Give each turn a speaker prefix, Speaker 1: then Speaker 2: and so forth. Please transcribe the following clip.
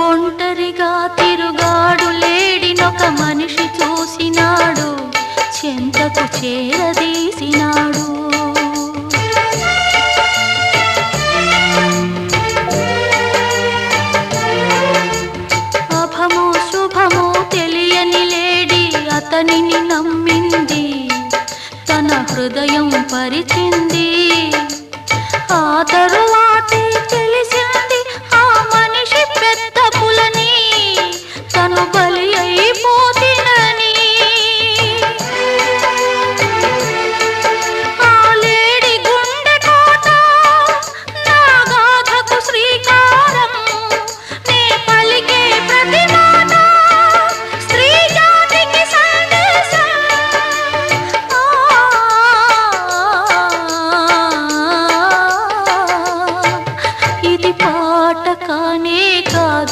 Speaker 1: ఒంటరిగా తిరుగాడు లేడినొక మనిషి చూసినాడు, చెంతకు చేరదీసినాడు. అభమో శుభమో తెలియని లేడి అతనిని నమ్మింది, తన హృదయం పరిచింది. ఆ తరువాతే